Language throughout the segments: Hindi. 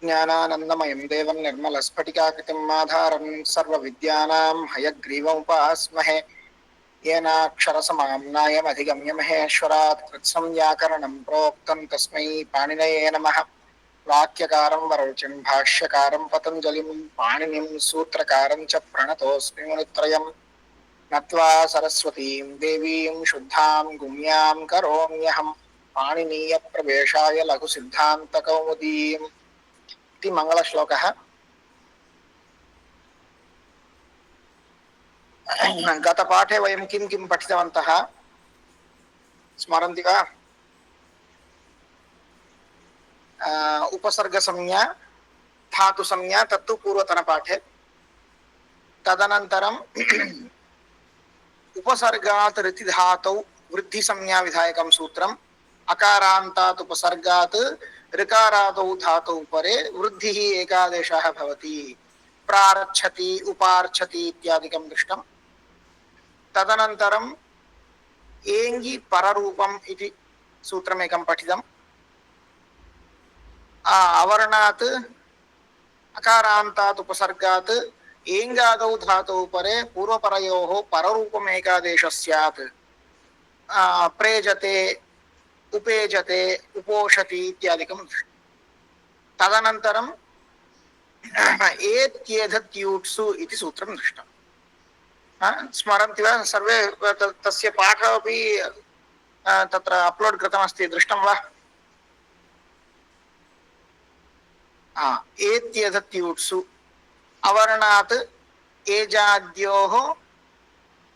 ज्ञानानन्दमयं देवं निर्मलस्फटिकाकृतिम् आधारं सर्वविद्यानां हयग्रीवमुपास्महे येनाक्षरसमाम्नायमधिगम्य महेश्वरात् कृत्संव्याकरणं प्रोक्तं तस्मै पाणिनये नमः। वाक्यकारं वरोचिं भाष्यकारं पतञ्जलिं पाणिनिं सूत्रकारं च प्रणतोऽस्मि मुनित्रयम्। नत्वा सरस्वतीं देवीं शुद्धां गुण्यां करोम्यहं पाणिनीयप्रवेशाय लघुसिद्धान्तकौमुदीम् इति मङ्गलश्लोकः। गतपाठे वयं किं किं पठितवन्तः स्मरन्ति वा? उपसर्गसंज्ञा धातुसंज्ञा तत्तु पूर्वतनपाठे। तदनन्तरं उपसर्गात् ऋतिधातौ वृद्धिसंज्ञाविधायकं सूत्रम्। अकारान्तात् उपसर्गात् ऋकारादौ धातौ परे वृद्धिः एकादेशः भवति। प्रारच्छति उपार्च्छति इत्यादिकं दृष्टम्। तदनन्तरं एङ्गि पररूपम् इति सूत्रमेकं पठितम्। अवर्णात् अकारान्तात् उपसर्गात् एङ्गादौ धातौ परे पूर्वपरयोः पररूपम् एकादेशः स्यात्। प्रेजते उपेजते उपोषति इत्यादिकं दृष्टम्। तदनन्तरं एत्येधत्यूट्सु इति सूत्रं दृष्टम्। स्मरन्ति वा सर्वे? तस्य पाठः अपि तत्र अप्लोड् कृतमस्ति, दृष्टं वा? एत्येधत्यूट्सु अवर्णात् एजाद्योः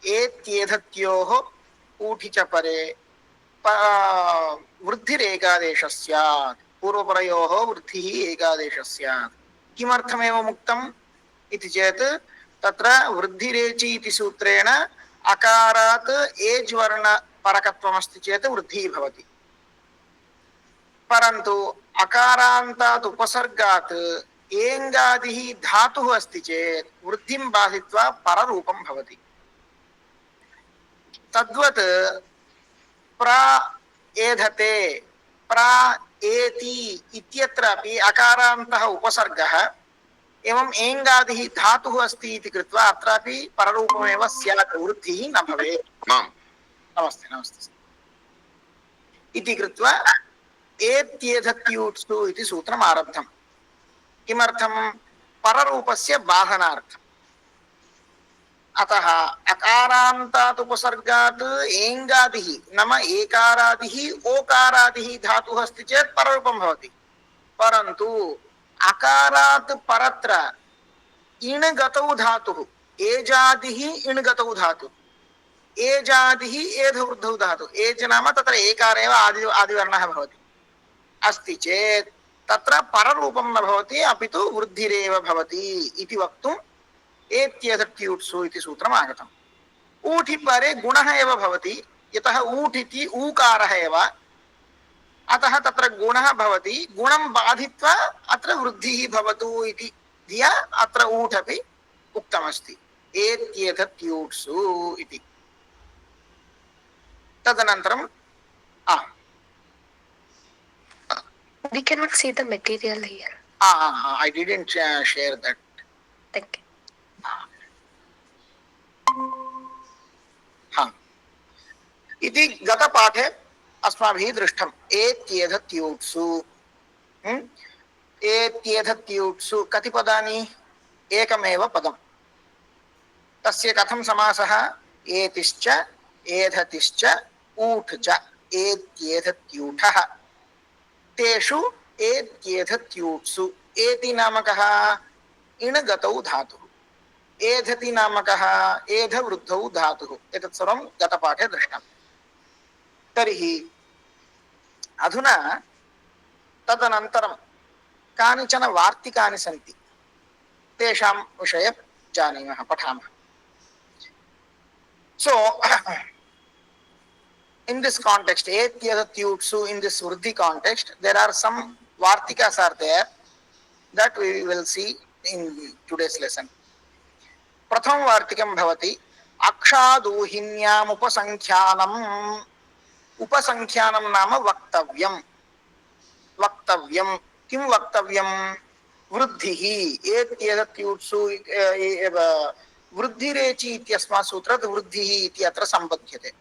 एत्येधत्योः ऊठि च परे वृद्धिरेकादेशः स्यात्। पूर्वपरयोः वृद्धिः एकादेशः स्यात्। किमर्थमेवम् उक्तम् इति चेत् तत्र वृद्धिरेचि इति सूत्रेण अकारात् एज् वर्ण परकत्वमस्ति चेत् वृद्धिः भवति। परन्तु अकारान्तात् उपसर्गात् एङ्गादिः धातुः अस्ति चेत् वृद्धिं बाधित्वा पररूपं भवति। तद्वत् प्र एधते प्र एति इत्यत्रापि अकारान्तः उपसर्गः एवं एङ्गादिः धातुः अस्ति इति कृत्वा अत्रापि पररूपमेव स्यात्, वृद्धिः न भवेत्। नमस्ते नमस्ते इति कृत्वा एत्येधत्यूट्सु इति सूत्रम् आरब्धम्। किमर्थं? पररूपस्य बाधनार्थम्। अतः अकारान्तात् उपसर्गात् एङ्गादिः नाम एकारादिः ओकारादिः धातुः अस्ति चेत् पररूपं भवति। परन्तु अकारात् परत्र इण् गतौ धातुः एजादिः इण् गतौ धातुः एजादिः एधवृद्धौ धातुः एज् नाम तत्र एकार एव आदिवर्णः भवति अस्ति चेत् तत्र पररूपं न भवति, अपि तु वृद्धिरेव भवति इति वक्तुम् एत्येधत्यूट्सु इति सूत्रम् आगतम्। ऊठि परे गुणः एव भवति, यतः ऊठ् इति ऊकारः एव, अतः तत्र गुणः भवति। गुणं बाधित्वा अत्र वृद्धिः भवतु इति धिया अत्र ऊठ् अपि उक्तमस्ति, एत्येधत्यूट्सु इति। तदनन्तरं we cannot see the material here. I didn't share that. Thank you. इति गतपाठे अस्माभिः दृष्टम्। एत्येधत्यूट्सु एत्येधत्यूट्सु कति पदानि? एकमेव पदम्। तस्य कथं समासः? एतिश्च एधतिश्च ऊठ् च एत्येधत्यूठः। तेषु एत्येधत्यूट्सु एति नामकः इण् गतौ धातुः, एधति नामकः एधवृद्धौ धातुः। एतत् सर्वं गतपाठे दृष्टम्। तर्हि अधुना तदनन्तरं कानिचन वार्तिकानि सन्ति, तेषां विषये जानीमः, पठामः। So in this context, etyathyutsu, in this vruddhi context, there are some vartikas are there that we will see in today's lesson. प्रथम वार्तिकं भवति अक्षादूहिन्याम् उपसंख्यानम्। उपसंख्यानं नाम वक्तव्यं। वक्तव्यं किं वक्तव्यं? वृद्धिः एत्येतत्यूत्सु वृद्धिरेचि इत्यस्मात् सूत्रात् वृद्धिः इति अत्र सम्बध्यते।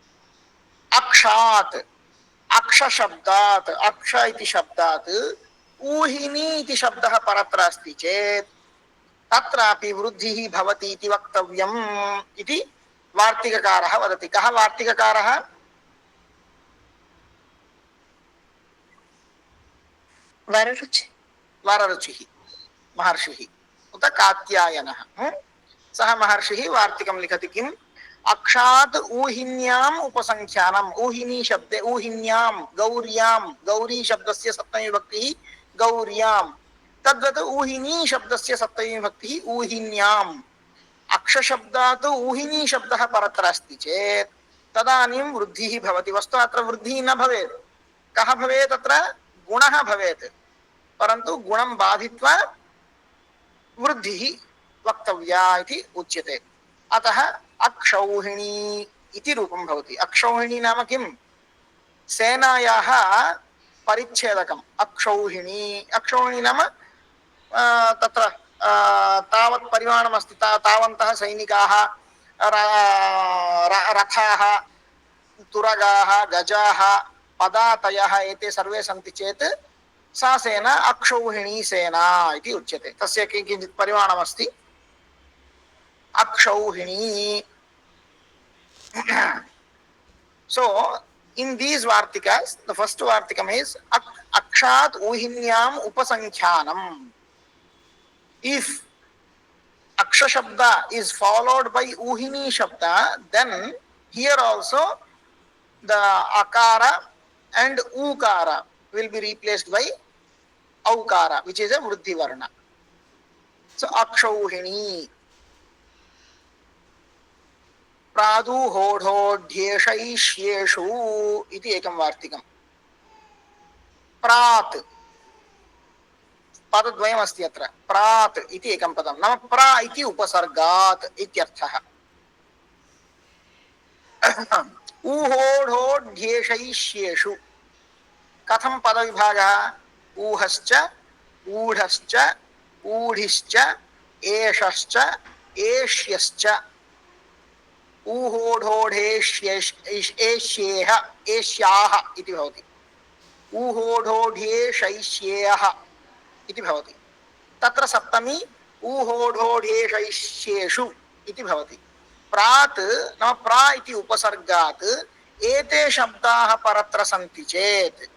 अक्षात् अक्षशब्दात् अक्ष इति शब्दात् ऊहिनी इति शब्दः परत्र अस्ति चेत् तत्रापि वृद्धिः भवति इति वक्तव्यम् इति वार्तिककारः वदति। कः वार्तिककारः? वररुचि वररुचिः महर्षिः उत कात्यायनः। सः महर्षिः वार्तिकं लिखति किम्? अक्षात् ऊहिन्याम् उपसंख्यानम्। ऊहिनी शब्दे ऊहिन्यां गौर्यां, गौरी शब्दस्य सप्तमी विभक्तिः गौर्यां, तद्वत् ऊहिनी शब्दस्य सप्तमी विभक्तिः ऊहिन्याम्। अक्षशब्दात् ऊहिनी शब्दः परत्र अस्ति चेत् तदानीं वृद्धिः भवति। वस्तु अत्र वृद्धिः न भवेत्। कः भवेत्? अत्र गुणः भवेत्, परन्तु गुणं बाधित्वा वृद्धिः वक्तव्या इति उच्यते। अतः अक्षौहिणी इति रूपं भवति। अक्षौहिणी नाम किम्? सेनायाः परिच्छेदकम् अक्षौहिणी। अक्षौहिणी नाम तत्र तावत् परिमाणमस्ति, तावन्तः सैनिकाः, रथाः, तुरगाः, गजाः, पदातयः एते सर्वे सन्ति चेत् सा सेना अक्षौहिणी सेना इति उच्यते। तस्य किञ्चित् परिमाणमस्ति अक्षौहिणी। So in these vartikas, the first vartikam is akshat uhinyam upasankhyanam. If aksha shabda is followed by uhini shabda, then here also the akara and ukara will be replaced by aukara, which is a vruddhi varna. So akshauhini प्रादुहोढोढ्येषैष्येषु इति एकं वार्तिकम्। प्रात् पदद्वयमस्ति अत्र। प्रात् इति एकं पदं, नाम प्रा इति उपसर्गात् इत्यर्थः। ऊहोढोढ्येषैष्येषु कथं पदविभागः? ऊहश्च, ऊढश्च, ऊढिश्च, एषश्च, एष्यश्च। ऊहोढोढेष्येष्येह एष्याः इति भवति। ऊहोढोढ्येषैष्येः इति भवति। तत्र सप्तमी ऊहोढोढ्येषैष्येषु इति भवति। प्रात् नाम प्रा इति उपसर्गात् एते शब्दाः परत्र सन्ति चेत्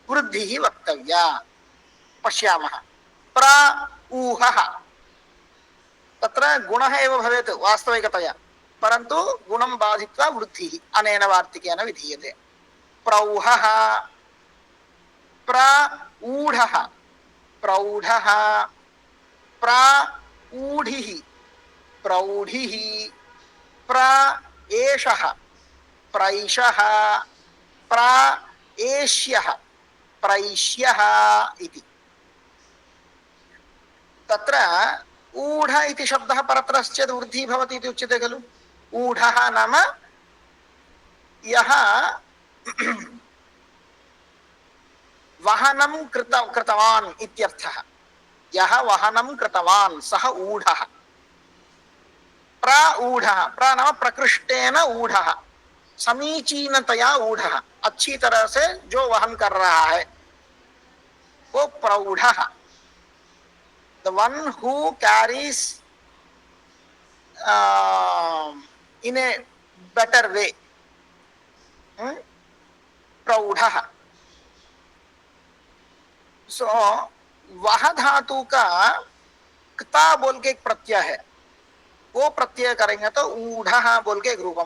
वृद्धिः वक्तव्या। पश्यामः। प्रा ऊहः तत्र गुणः एव भवेत् वास्तविकतया, परन्तु गुणं बाधित्वा वृद्धिः अनेन वार्तिकेन विधीयते। प्रौहः, प्रऊढः, प्रौढः, प्रऊढिः, प्रौढिः, प्रएषः, प्रैषः, प्रएष्यः, प्रैष्यः इति। तत्र ऊढ इति शब्दः परत्र अस्ति चेत् वृद्धिः भवति इति उच्यते खलु। ऊढः नाम यः वहनं कृतवान् इत्यर्थः। यः वहनं कृतवान् सः ऊढः। प्रऊढः, प्र नाम प्रकृष्टेन ऊढः, समीचीनतया ऊढः, अच्छी तरह से जो वहन कर रहा है वो प्रौढ़ः। The one who carries in a better way, प्रौढ़ः। सो वह धातु का क्ता बोल के एक प्रत्यय है, वो प्रत्यय करेंगे तो ऊढ़ः बोल के एक रूपम,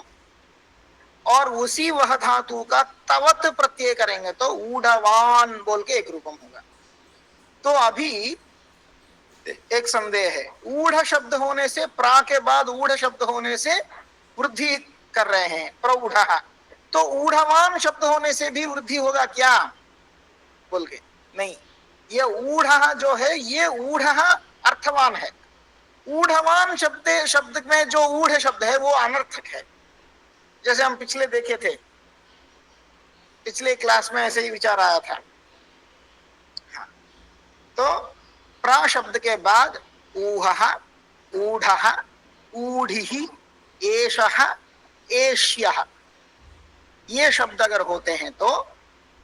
और उसी वह धातु का तवत प्रत्यय करेंगे तो ऊढ़वान बोल के एक रूपम होगा। तो अभी एक संदेह है, ऊढ़ शब्द होने से, प्रा के बाद ऊढ़ शब्द होने से वृद्धि कर रहे हैं प्रौढ़ः, तो ऊढ़वान शब्द होने से भी वृद्धि होगा क्या बोल के? नहीं, ये ऊढ़ः जो है ये ऊढ़ः अर्थवान है। ऊढ़वान शब्द में जो ऊढ़ शब्द है वो अनर्थक है। जैसे हम पिछले देखे थे, पिछले क्लास में ऐसे ही विचार आया था। हाँ। तो प्रा शब्द के बाद ऊहः, ऊढः, ऊढिः, एषः, एष्यः ये शब्द अगर होते हैं तो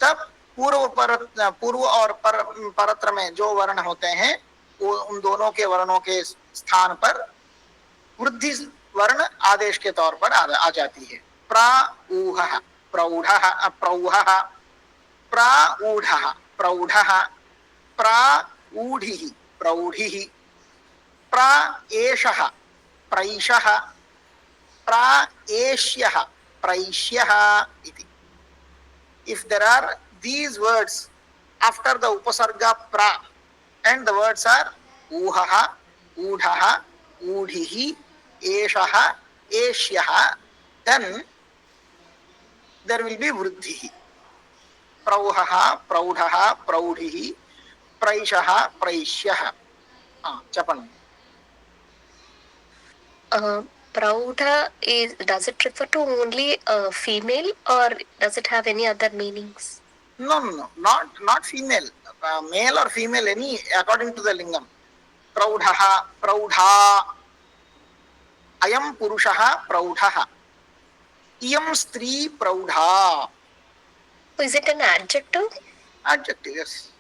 तब पूर्व और परत्र में जो वर्ण होते हैं वो उन दोनों के वर्णों के स्थान पर वृद्धि वर्ण आदेश के तौर पर आ जाती है। प्राऊहः, प्रौढ़ः, प्रौहः, प्राऊढ़ः, प्रौढ़ः, प्राऊढ़िः, प्रौढ़िः, प्राएषः, प्रैषः, प्राएष्यः, प्रैष्यः इति। If there are these words after the upasarga pra and the words are uhaha, udhaha, udhihi, eshaha, eshyaha, then there will be vruddhihi. Prauhaha, praudhaha, praudhihi, praishaha, praishyaha. Chapan. Praudha is, does it refer to only a female or does it have any other meanings? No, not female. Male or female, any according to the lingam. Praudhaha, praudha. Ayam purushaha, praudhaha. Iyam stri, praudha. Is it an adjective? Adjective, yes.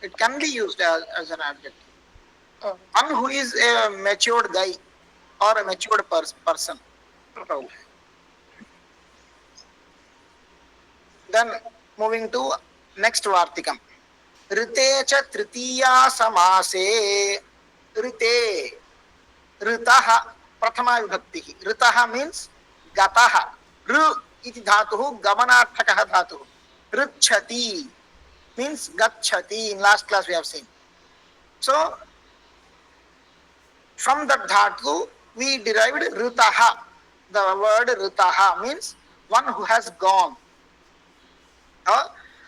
It can be used as an adjective. Oh. One who is a matured guy or a matured person. Then moving to next vartikam. Rite cha tritiya samase. Rite. Ritaha. Prathama vibhakti. Ritaha means gataha. Ru iti dhatuhu gamanarthakaha dhatuhu. Ricchati means gacchati. In last class we have seen. So from that dhatu we derived ritaha. The word ritaha means one who has gone.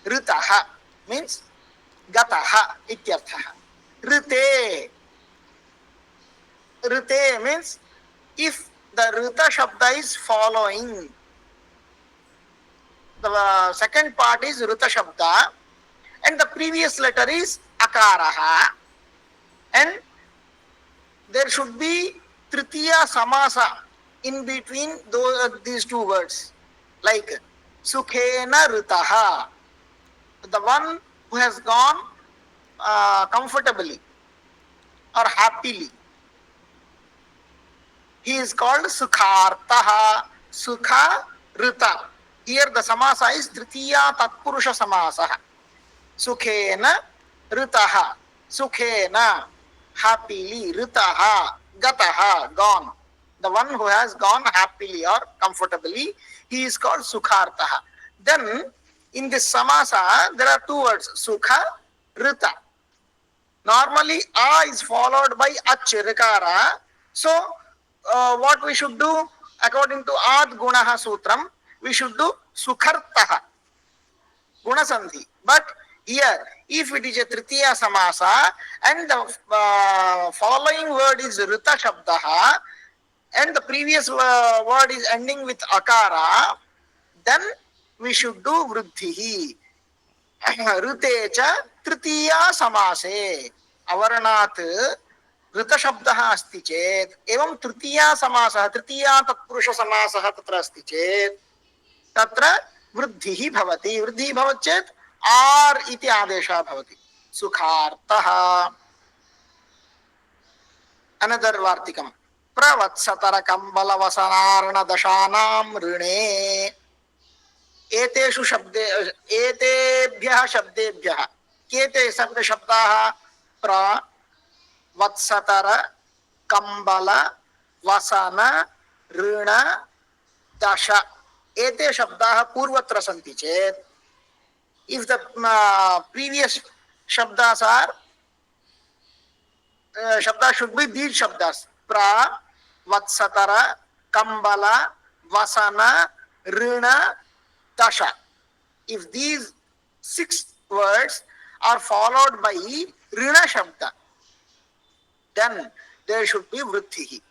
Ritaha means gataha ityarthaha. Rite. Rite means if the rita shabda is following, the second part is rita shabda and the previous letter is akaraha, and there should be tritiya samasa in between these two words, like sukhena ritaha, the one who has gone comfortably or happily. He is called sukhartaha, sukha rita. Here the samasa is tritiya tatpurusha samasa. Sukhena ritaha, sukhena happily, ritaha gataha gone. The one who has gone happily or comfortably, he is called sukhartaha. Then in this samasa there are two words, sukha, rita. Normally a is followed by ach, rikara. So what we should do according to ad gunaha sutram, we should do sukhartaha, guna sandhi. But here if it is a tritiya samasa and the following word is rita shabdaha and the previous word is ending with akara, then we should do vruddhihi. Rute cha tritiya samase. Avarnat ऋत शब्दः अस्ति चेत् एवं तृतीया समासः, तृतीया तत्पुरुष समासः तत्र अस्ति चेत् तत्र वृद्धिः भवति। वृद्धिः भवति चेत् आर् इति आदेशः भवति, सुखार्थः। अनदर वार्तिकम्, प्रवत्सतर कम्बलवसनार्ण दशानां ऋणे। एतेषु शब्दे एतेभ्यः शब्देभ्यः केते शब्दाः? प्र वत्सतर कंबल वसन ऋण दश एते शब्दाः पूर्वत्र सन्ति चेत्, if the previous shabdas are shabdas should be these shabdas, pra vatsatara kambala vasana rina dasha. If these 6 words are followed by rina shabda, then there should be vruddhihi.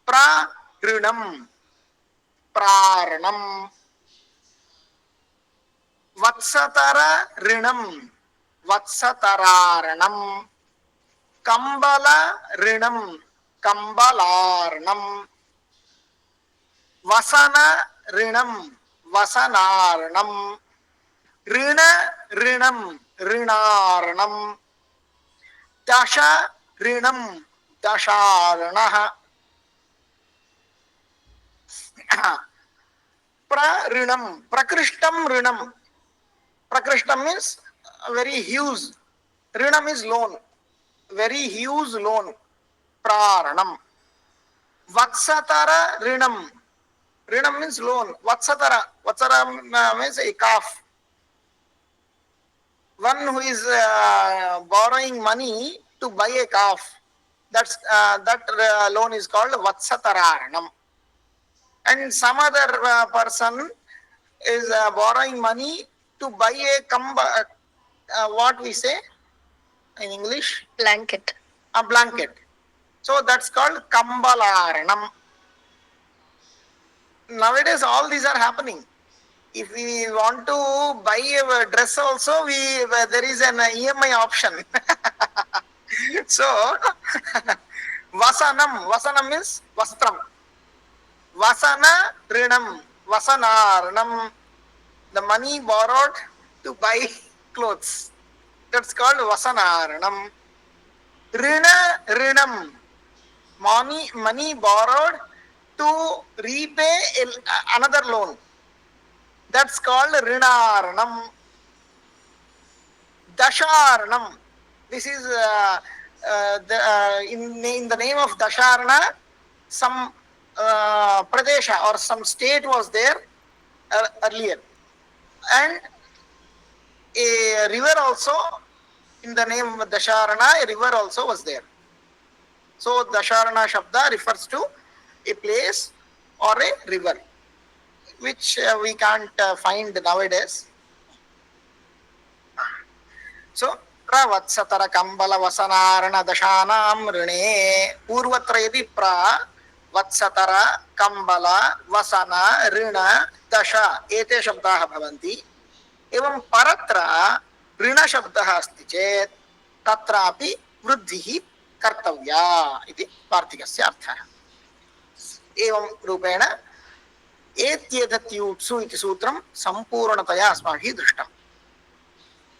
Pra rinam, praranam. Vatsatara rinam, vatsatararanam. कंबल ऋणम कंबलार्णम, वसन ऋणम वसनार्णम, ऋण ऋणम ऋणार्णम, दश ऋणम दशार्णः, प्रऋणम प्रकृष्टम ऋणम, प्रकृष्टम मीन्स very huge, ऋणम is loan, very huge loan, प्रारणम, वत्सतर ऋणम, ऋणम means loan, vatsatara, vatsara means a calf, one who is borrowing money to buy a calf, that loan is called vatsatararanam. And some other person is borrowing money to buy a what we say in English, Blanket. a blanket, so that's called kambalaranam. Nowadays all these are happening. If we want to buy a dress also, there is an EMI option. So vasanam means vastram, vasana rinam vasanarnam, the money borrowed to buy clothes, that's called vasanarnam. Rina rinam, money borrowed to repay another loan, that's called rinarnam. Dasharnam, this is in the name of Dasharna, some pradesha or some state was there earlier, and a river also in the name of Dasharna, a river also was there. So Dasharna Shabda refers to a place or a river, which we can't find nowadays. So प्रवत्सतर कंबल वसनारण दशानाम ऋणे, पूर्वत्र यदि प्रवत्सतर कंबल वसन ऋण दश एते शब्दाः भवन्ति, एवं परत्र ऋण शब्दः अस्ति चेत् तत्रापि वृद्धिः कर्तव्या इति वार्तिकस्य अर्थः। एवं रूपेण एत्येतत्यूत्सु इति सूत्रं सम्पूर्णतया अस्माभिः दृष्टम्।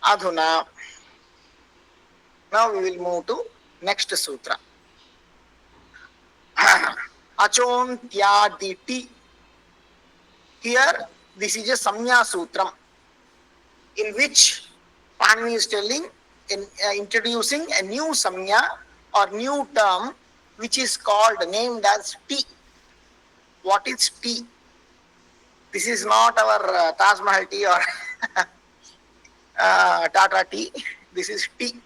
अधुना now we will move to next sutra. Achontyaditi. Here this is a samnya sutram in which Panini is telling, introducing a new samnya or new term which is called, named as tea. What is tea? This is not our Taj Mahal tea or Tata tea. This is tea.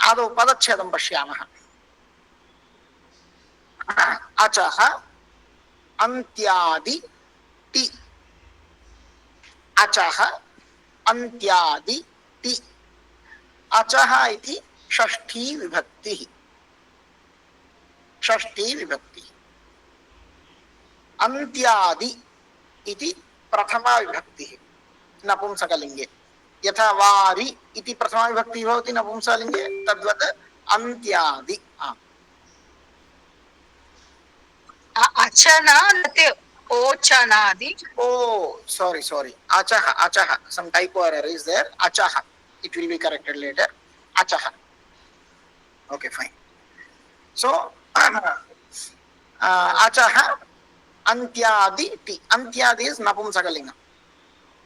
आदौ पदच्छेदं पश्यामः। अचः अन्त्यादि ति, अचः अन्त्यादि ति, अचः इति षष्ठी विभक्तिः, षष्ठी विभक्तिः, अन्त्यादि इति प्रथमा विभक्तिः नपुंसकलिङ्गे, यथा वारि इति प्रथमा विभक्ति भवति नपुंसकलिङ्गे, तद्वत् अन्त्यादि। अचना नते ओचनादि। Oh, sorry. Achaha. Some typo error is there. Achaha. It will be corrected later. Achaha. Okay, fine. So, achaha antyadi ti. Antyadi is napumsakalinga.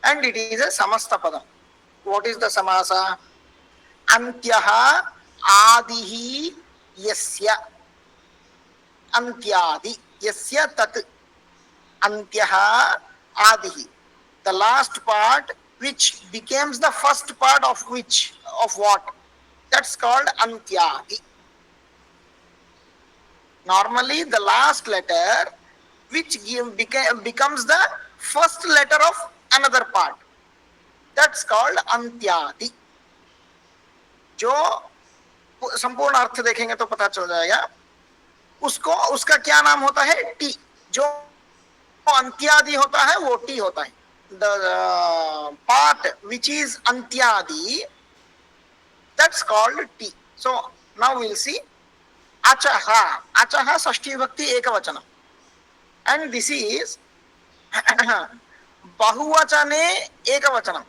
And it is a samasta padam. What is the samasa? Antyaha adihi yasya. Antyadi yasya tat. Antyaha adihi. The last part which becomes the first part of which, of what? That's called antyadi. Normally the last letter which becomes the first letter of another part, that's called अंत्यादि। जो संपूर्ण अर्थ देखेंगे तो पता चल जाएगा, उसको उसका क्या नाम होता है? टी। जो अंत्यादि होता है वो टी होता है। The part which is अंत्यादि, that's called T. So Now we'll see achaha. Achaha षष्ठी विभक्ति एकवचनम. And this is बहुवचने एकवचनम.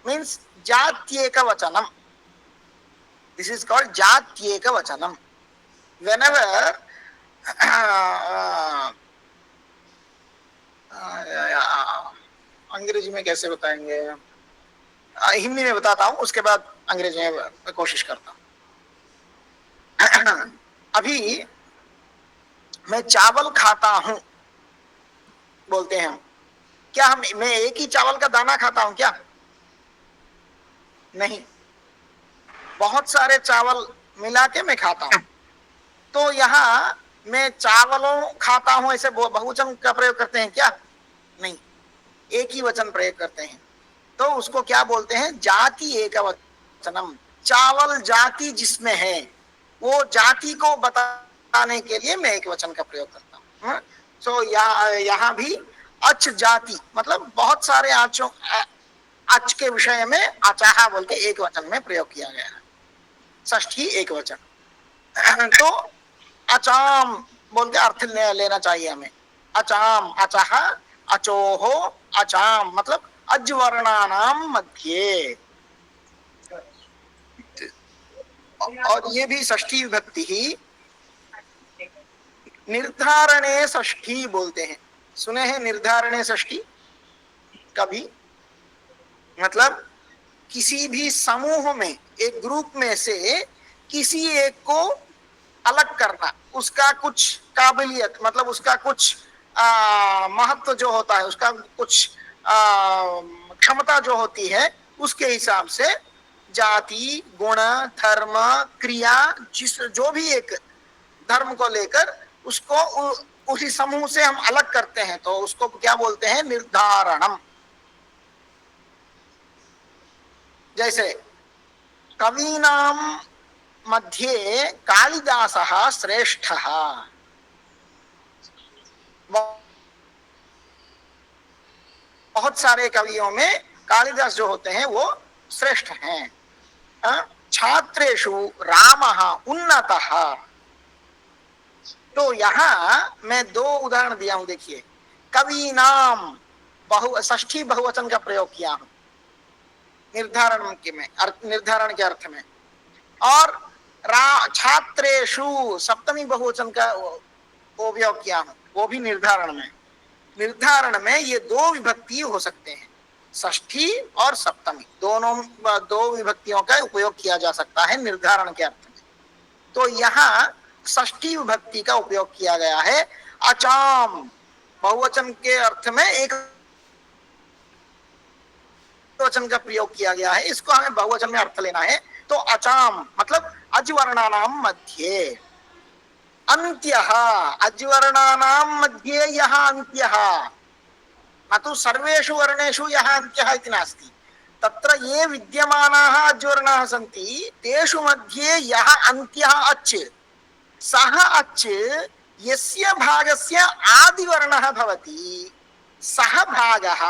Means jatyekavachanam. This is called jatyekavachanam. Whenever अंग्रेजी में कैसे बताएंगे, हिंदी में बताता हूं, उसके बाद अंग्रेजी में कोशिश करता हूं. अभी मैं चावल खाता हूं बोलते हैं हम. क्या मैं एक ही चावल का दाना खाता हूं क्या? नहीं, बहुत सारे चावल मिला के मैं खाता हूं. तो यहाँ मैं चावलों खाता हूं ऐसे बहुवचन का प्रयोग करते हैं क्या? नहीं, एक ही वचन प्रयोग करते हैं. तो उसको क्या बोलते हैं? जाति एकवचनम. चावल जाति जिसमें है, वो जाति को बताने के लिए मैं एक वचन का प्रयोग करता हूँ. सो यहाँ भी अच जाति मतलब बहुत सारे आचों अच के विषय में अचाहा बोल के एक वचन में प्रयोग किया गया है, षष्ठी एक वचन. तो अचाम बोल के अर्थ लेना चाहिए हमें. अचाम, अचाहा, अचोहो, अचाम मतलब अज्वर्णानाम मध्ये. और ये भी षष्ठी विभक्ति ही. निर्धारणे षष्ठी बोलते हैं. सुने हैं निर्धारणे षष्ठी कभी? मतलब किसी भी समूह में, एक ग्रुप में से किसी एक को अलग करना, उसका कुछ काबिलियत मतलब उसका कुछ महत्व जो होता है, उसका कुछ क्षमता जो होती है, उसके हिसाब से जाति, गुण, धर्म, क्रिया, जिस जो भी एक धर्म को लेकर उसको उसी समूह से हम अलग करते हैं, तो उसको क्या बोलते हैं? निर्धारणम. जैसे कवीनाम मध्ये कालिदासः श्रेष्ठः. बहुत सारे कवियों में कालिदास जो होते हैं वो श्रेष्ठ हैं. छात्रेषु रामः उन्नतः. तो यहाँ मैं दो उदाहरण दिया हूं. देखिए, कवीनाम षष्ठी बहुवचन का प्रयोग किया हूं निर्धारण के अर्थ में, और छात्रेषु सप्तमी बहुवचन का उपयोग किया हूं, वो भी निर्धारण में. निर्धारण में ये दो विभक्ति हो सकते हैं, षष्ठी और सप्तमी. दोनों दो विभक्तियों का उपयोग किया जा सकता है निर्धारण के अर्थ में. तो यहाँ षष्ठी विभक्ति का उपयोग किया गया है. अचाम बहुवचन के अर्थ में एक वचन का प्रयोग किया गया है, इसको हमें बहुवचन में अर्थ लेना है. तो अचाम मतलब अज्वर्णानाम मध्ये. अंत्यः अज्वर्णानाम मध्ये यः अंत्यः, न तु सर्वेषु वर्णेषु यः अंत्यः इति नास्ति. तत्र ये विद्यमानाः अज्वर्णाः सन्ति, तेषु मध्ये यः अंत्यः अच्, सः अच् यस्य भागस्य आदिवर्णः भवति, सः भागः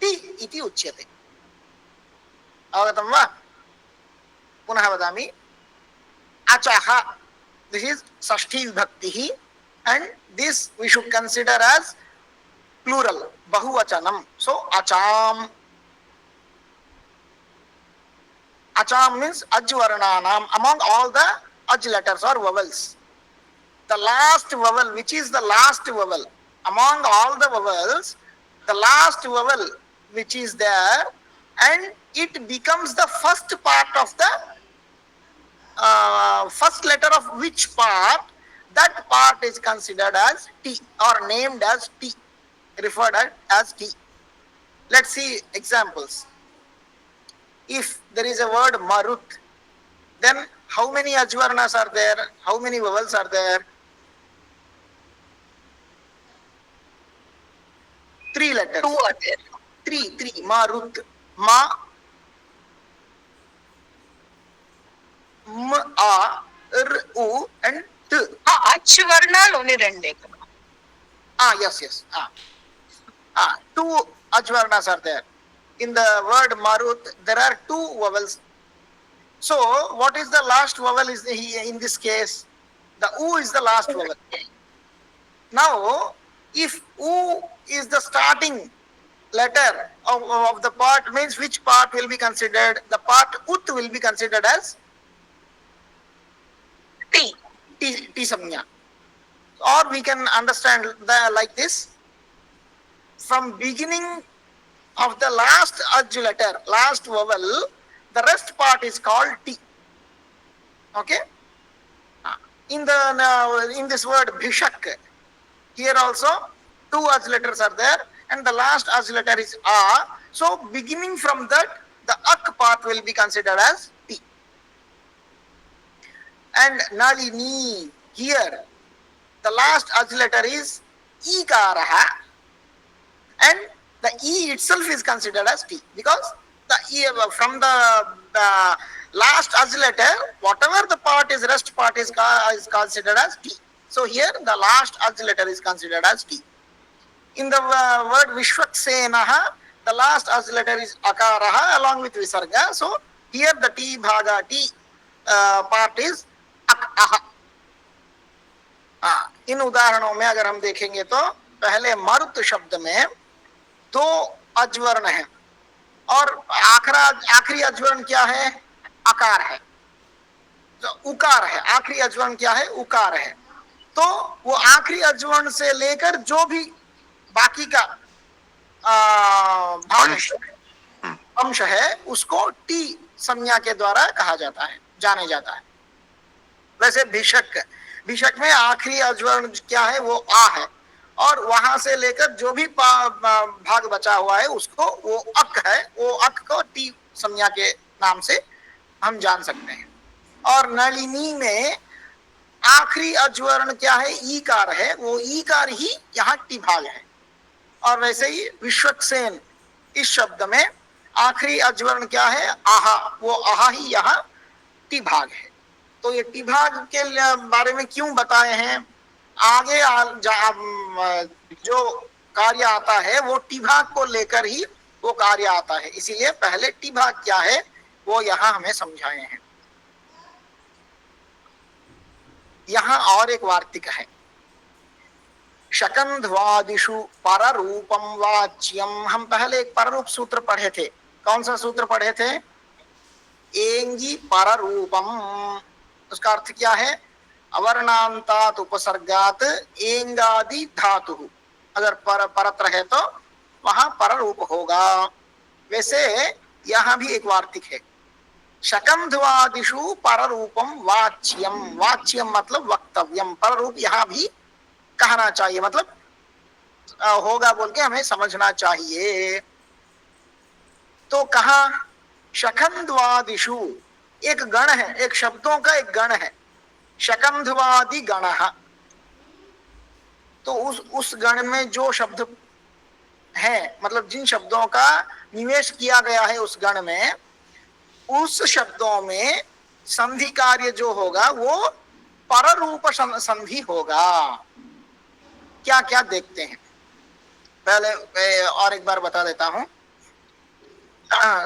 ति इति उच्यते. अवगतं वा? पुनः वदामि. अचः, this is षष्ठी विभक्ति, and this we should consider as plural, बहुवचनम. So acham. Acham means ajvarnanam, among all the aj letters or vowels. The last vowel, which is the last vowel among all the vowels, the last vowel which is there, and it becomes the first part of the first letter of which part, that part is considered as T or named as T, referred as T. Let's see examples. If there is a word Marut, then how many ajvarnas are there? How many vowels are there? 3 letters. 2 are there. 3. Marut. Ma, M, A, R, U and T. అచ్చు వర్ణాలు రెండే కదా. Yes. 2 ajvarnas are there. In the word Marut, there are 2 vowels. So what is the last vowel is in this case? The U is the last vowel. Now, if U is the starting letter of the part, means which part will be considered? The part ut will be considered as T. T samnya. Or we can understand like this. From beginning of the last aj letter, last vowel, the rest part is called T. Okay? In this word bhishak, here also two aj letters are there, and the last aj letter is A. So beginning from that, the ak part will be considered as T. And Nalini, here the last aj letter is Ikaraha, and the E itself is considered as T, because the E from the last aj letter, whatever the part is, rest part is considered as T. So here the last aj letter is considered as T. In the word Vishwaksenaha, the last aj letter is Akaraha along with Visarga. So here the T bhaga T part is Akaha. इन उदाहरणों में अगर हम देखेंगे तो पहले मरुत शब्द में दो अजवर्ण है और आखिरी अजवर्ण क्या है? आकार है, तो उकार है। आखिरी अजवर्ण क्या है? उकार है। तो वो आखिरी अजवर्ण से लेकर जो भी बाकी का अंश है उसको टी संज्ञा के द्वारा कहा जाता है, जाने जाता है। वैसे भिषक में आखिरी अजवर्ण क्या है? वो आ है, और वहां से लेकर जो भी भाग बचा हुआ है उसको वो अक है, वो अक को टी संज्ञा के नाम से हम जान सकते हैं। और नलिनी में आखिरी अजवर्ण क्या है? ईकार है, वो ईकार ही यहाँ टी भाग है। और वैसे ही विश्वक्सेन इस शब्द में आखिरी अजवर्ण क्या है? आहा, वो आहा ही यहाँ टी भाग है। तो ये टी भाग के बारे में क्यों बताए हैं? आगे जो कार्य आता है वो टी भाग को लेकर ही वो कार्य आता है, इसीलिए पहले टी भाग क्या है वो यहाँ हमें समझाए हैं। यहाँ और एक वार्तिक है, शकंध्वादिषु पररूपम वाच्यम। हम पहले एक पररूप सूत्र पढ़े थे। कौन सा सूत्र पढ़े थे? एंगी पररूपम। उसका अर्थ क्या है? अवर्णांतात उपसर्गात एंगादि धातु, अगर परत्र है तो वहां पररूप होगा। वैसे यहाँ भी एक वार्तिक है, शकंध्वादिषु पररूपम वाच्यम। वाच्यम मतलब वक्तव्यम, पररूप यहाँ भी कहना चाहिए, मतलब होगा बोल के हमें समझना चाहिए। तो कहा शकंध्वादिषु एक गण है, एक शब्दों का एक गण है, शकंध्वादि गण। तो उस गण में जो शब्द है, मतलब जिन शब्दों का निवेश किया गया है उस गण में, उस शब्दों में संधि कार्य जो होगा वो पररूप संधि होगा। क्या क्या देखते हैं, पहले और एक बार बता देता हूं।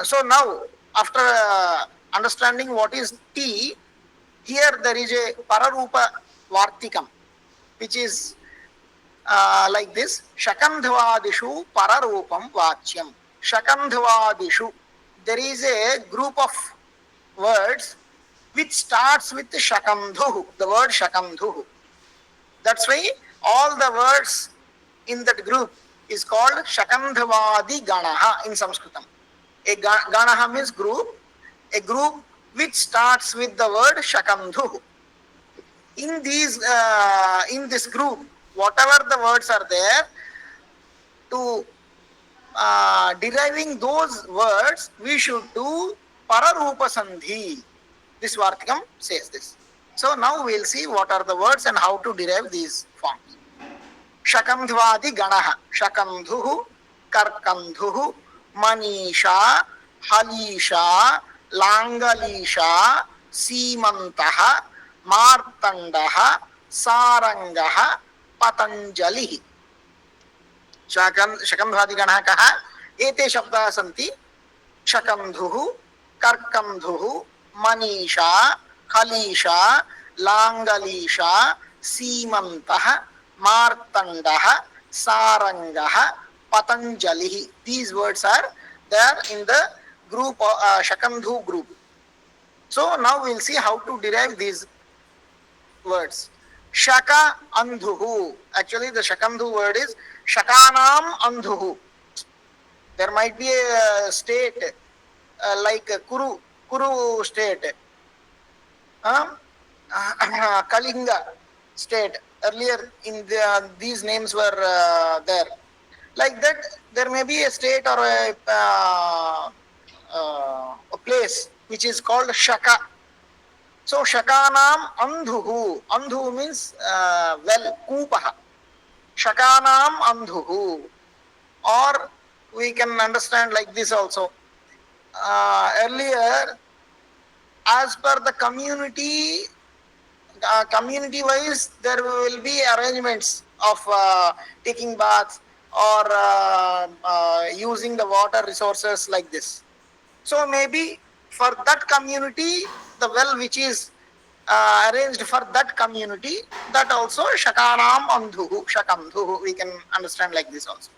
So now after understanding what is T, here there is a pararupa vartikam which is like this: Shakandhavadishu pararupam vachyam. Shakandhavadishu, there is a group of words which starts with Shakandhu, the word Shakandhu. That's why all the words in that group is called Shakandhavadi Ganaha in Sanskritam. A Ganaha means group, a group which starts with the word Shakandhu. In this group, whatever the words are there, to deriving those words, we should do Pararupa Sandhi. This Vartikam says this. So now we will see what are the words and how to derive these forms. Shakandhvadi Ganaha, Shakandhuhu, Karkandhuhu, Manisha, Halisha, Langalisha, Simantaha, Martandaha, Sarangaha, Patanjalihi. शकंधवादि गणः कहा एते शब्दाः सन्ति शकंधुः कर्कंधुः Manisha, खलीशा, लांगलीशा, सीमंतः, मार्तंडः, सारंगः, पतंजलिः. These words are there in the group Shakandhu group. So now we'll see how to derive these words. Shaka andhuhu. Actually, the Shakandhu word is Shakanam andhuhu. There might be a state like Kuru state, Kalinga state. Earlier, these names were there. Like that, there may be a state or a place which is called Shaka. So Shakanam andhuhu. Andhu means well, Kupaha. Shakanam andhuhu. Or we can understand like this also. Earlier, as per the community wise, there will be arrangements of taking baths or using the water resources like this. So maybe for that community, the well which is arranged for that community, that also Shakanam andhuhu, Shakandhuhu, we can understand like this also.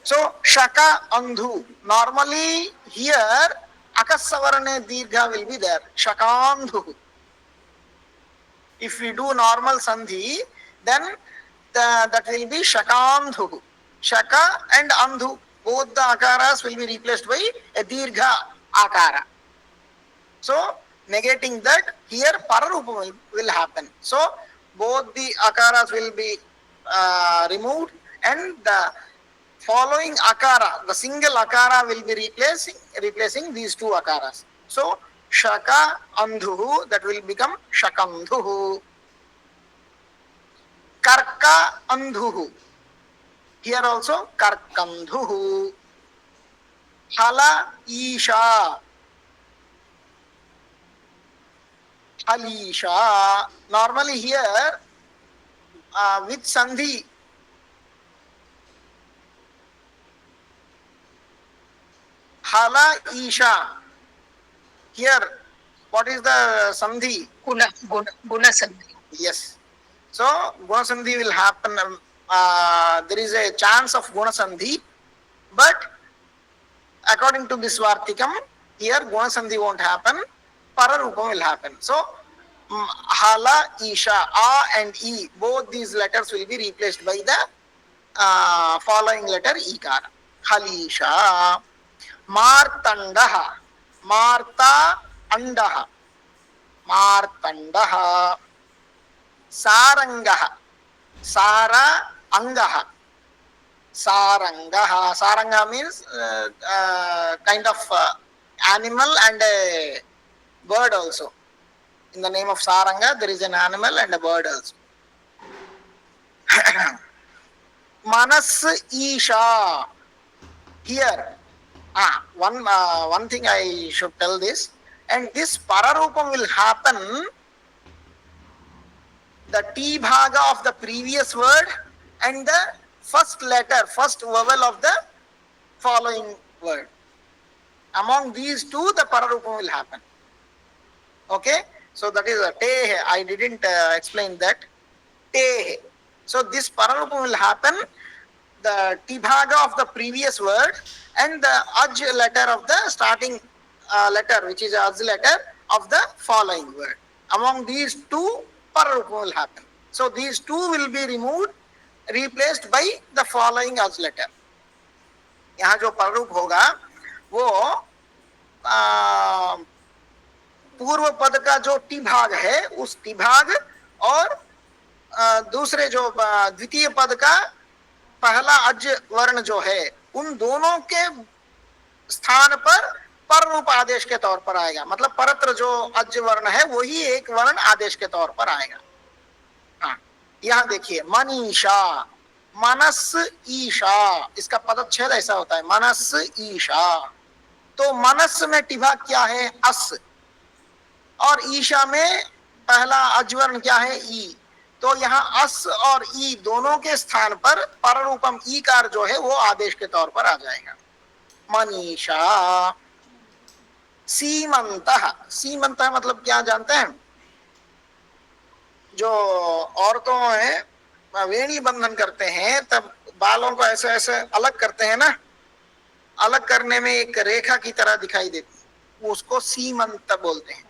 So Shaka andhu, normally here Akasavarane Dirgha will be there, Shakandhuhu. If we do normal Sandhi, then that will be Shakandhuhu. Shaka and Andhu, both the akaras will be replaced by a Dirgha akara. So negating that, here Pararupa will happen. So both the akaras will be removed and the following akara, the single akara will be replacing these two akaras. So Shaka andhuhu, that will become Shakandhuhu. Karka andhuhu, here also Karkandhuhu. Hala Isha, Halisha. Normally here with Sandhi, Hala Isha. Here, what is the Sandhi? Guna Sandhi. Yes. So, Guna Sandhi will happen. There is a chance of Guna Sandhi, but according to this Vartikam, here Guna Sandhi won't happen, Pararupam will happen. So, Hala, Isha, A and E, both these letters will be replaced by the following letter Ikara. Halisha. Martandaha, Marta Andaha, Martandaha. Sarangaha, Sara Angaha, Sarangaha. Saranga means kind of animal and a bird also. In the name of Saranga, there is an animal and a bird also. Manas Isha. Here, one thing I should tell this, and this Pararupam will happen, the T bhaga of the previous word and the first vowel of the following word. Among these two, the Pararupam will happen. Okay, so that is a Te. I didn't explain that. Te. So this Pararupam will happen, the Tibhaga of the previous word and the Aj letter of the starting letter, which is Aj letter of the following word. Among these two, Pararupa will happen. So these two will be removed, replaced by the following Aj letter. यहाँ जो Pararup होगा, वो पूर्व पद का जो टी भाग है, उस टी भाग और दूसरे जो द्वितीय पद का पहला अज वर्ण जो है, उन दोनों के स्थान पर पर रूप आदेश के तौर पर आएगा. मतलब परत्र जो अज वर्ण है वही एक वर्ण आदेश के तौर पर आएगा. हाँ, यहाँ देखिए मनीषा, मनस ईशा, इसका पदच्छेद ऐसा होता है मनस ईशा. तो मनस में टिभा क्या है? अस. और ईशा में पहला अजवर्ण क्या है? ई. तो यहाँ अस और ई दोनों के स्थान पर पररूपम ईकार जो है वो आदेश के तौर पर आ जाएगा. मनीषा. सीमंतः, सीमंतः मतलब क्या जानते हैं? जो औरतों है वेणी बंधन करते हैं तब बालों को ऐसे ऐसे अलग करते हैं ना, अलग करने में एक रेखा की तरह दिखाई देती है, उसको सीमंत बोलते हैं।